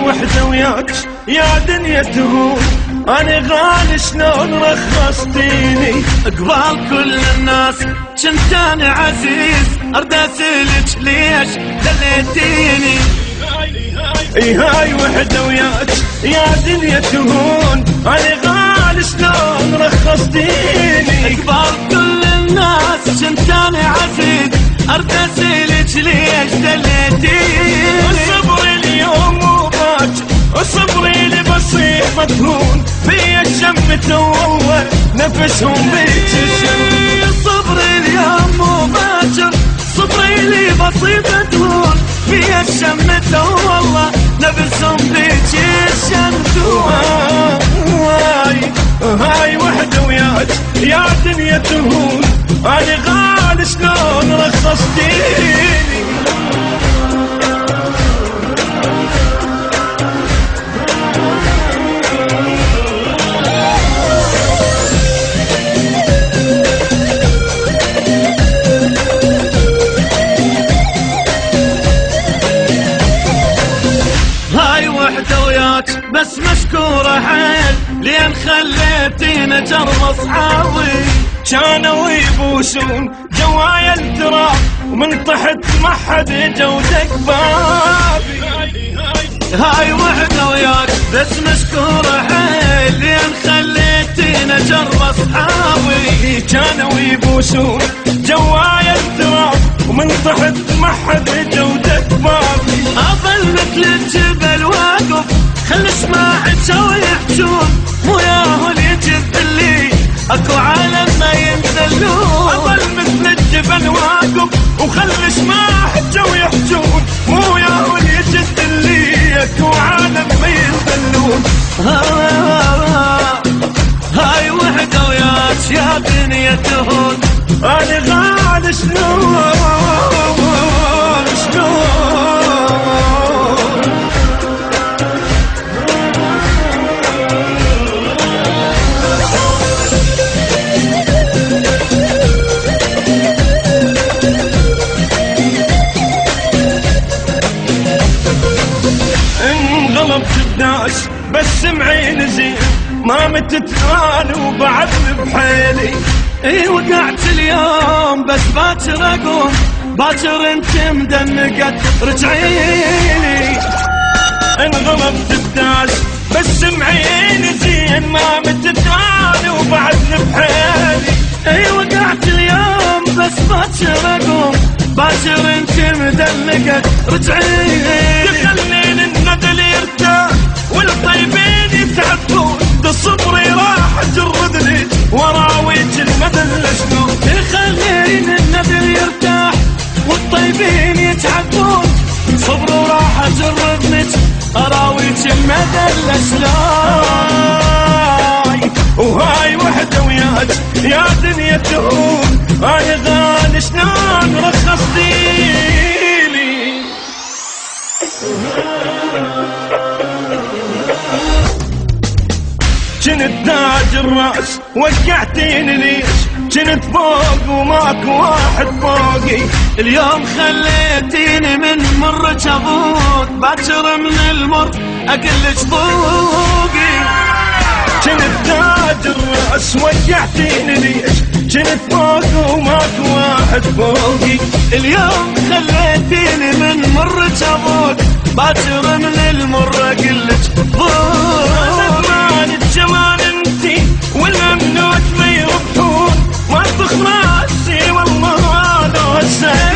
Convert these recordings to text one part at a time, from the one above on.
وحدة وياك يا دنيا تهون، أنا غالي شلون رخصتيني. قبال كل الناس كنت أنا عزيز، أرد أسألك ليش دليتيني. هاي وحدة وياك يا دنيا تهون، أنا غالي شلون رخصتيني. قبال كل الناس كنت أنا عزيز، أرد أسألك ليش دليتيني. الصبر اليوم مو باكر، وصبري اللي بصير مدهون، في الشمة والله نفسهم بيك الشم. صبري اليوم مو باكر، صبري اللي بصير مدهون، في الشمة والله نفسهم بيك الشم. هاي وحدة وياك يا دنيا تهون، أنا غالي شلون رخصتيني. بس مشكورة حيل لين خليتينا جرب اصحابي، كانوا يبوسون جوايا التراب ومن تحت ما حد جودك بابي. هاي وحدة وياك بس مشكورة حيل لين خليتينا جرب اصحابي، كانوا يبوسون جوايا التراب ومن تحت ما حد جودك بابي. اظل مثل الجبل واقف خل اسماعك ويحجون، مو ياهو يجذب اللي اكو عالم ما ينزلون. اظل مثل الجبل واقف وخل اسماعك ويحجون، مو ياهو يجذب اللي اكو عالم ما ينزلون. هاي وحدة وياك يا دنيا تهون، انا غالي شلون انغلبت الناس بس معين زين، ما متت انا وبعدني بحيلي. اي وقعت اليوم بس باكر اقوم، باكر انت مدنقت رجعيلي. انغلبت الناس بس معين زين، ما متت انا وبعدني بحيلي. اي وقعت اليوم بس باكر اقوم، باكر انت مدنقت رجعيلي. تخلين الندل يرتاح والطيبين يتعبون، ده صبري راح جردني وراويك المدل شلون. تخلين الندل يرتاح والطيبين يتعبون، صبري راح جردني اراويك المدل شلون. وهاي وحدة وياك يا دنيا تهون، انا غالي شلون رخصتيلي. كنت تاج الراس وقعتيني ليش، كنت فوق وماكو واحد فوقي. اليوم خليتيني من مر جبوت، باكر من المر اقلك فوقي. كنت تاج الراس وقعتيني ليش، كنت فوق وماكو واحد فوقي. اليوم خليتيني من مر جبوت، باكر من المر اقلك فوقي. الجمال انتي والممنوع ما يربحون، ما تخلصي والله هذا السهل.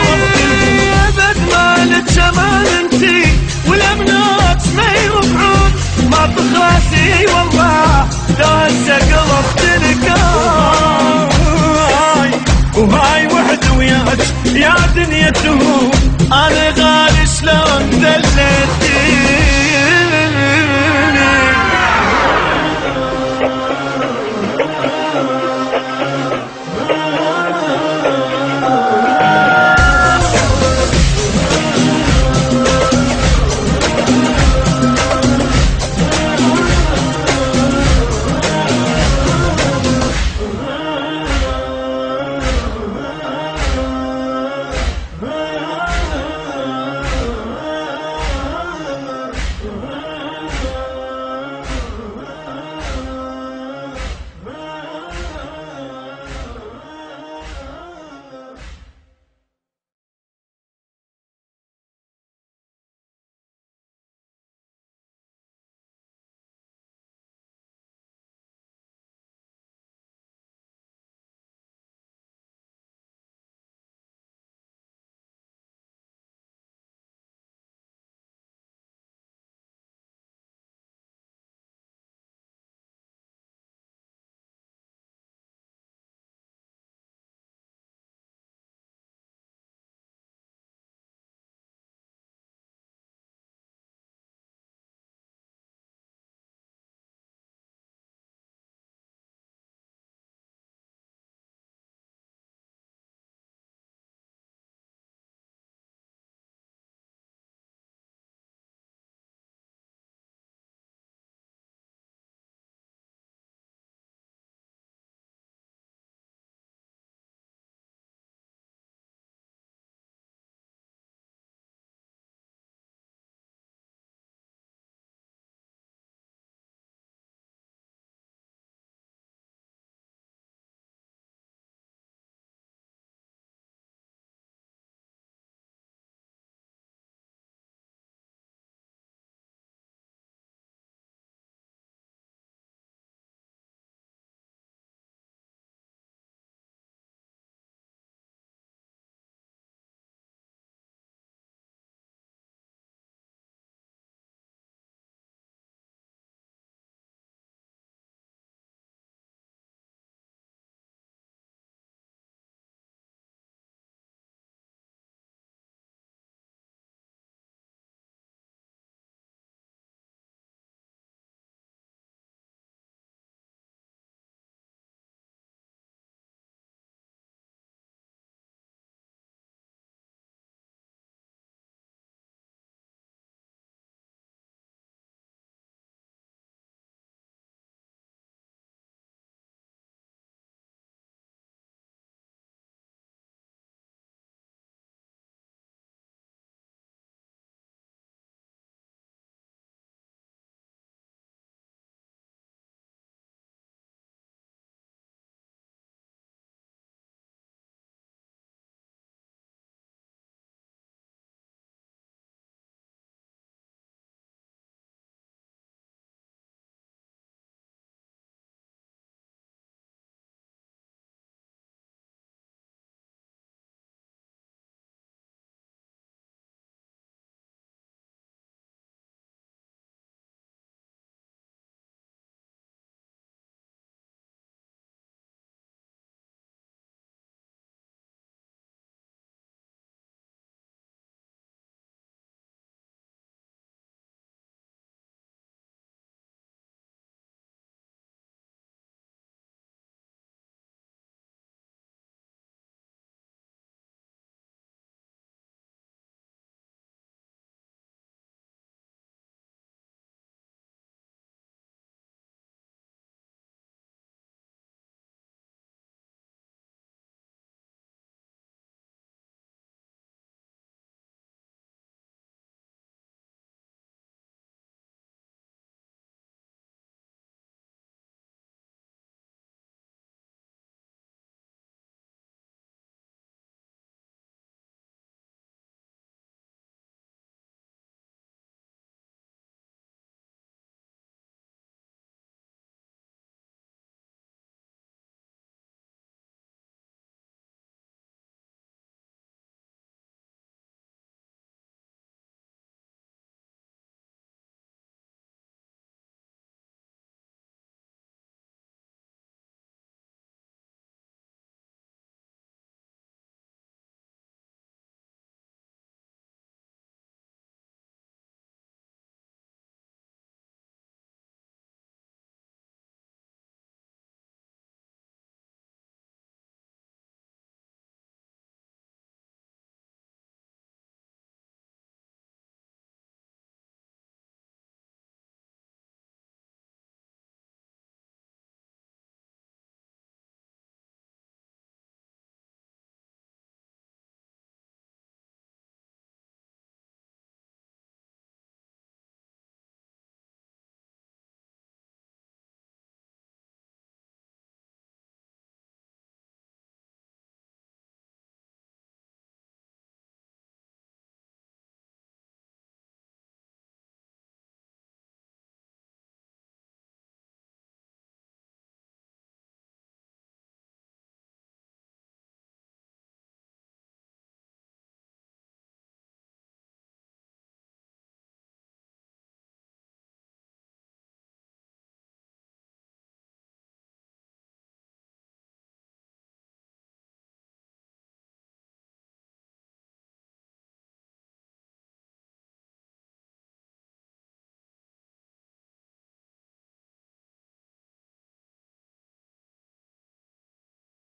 بدمال الجمال انتي والممنوع ما يربحون، ما تخلصي والله لو هسه قلب تلقاي. وهاي وحدة وياك يا دنيا تهون، انا غالي شلون دليتي.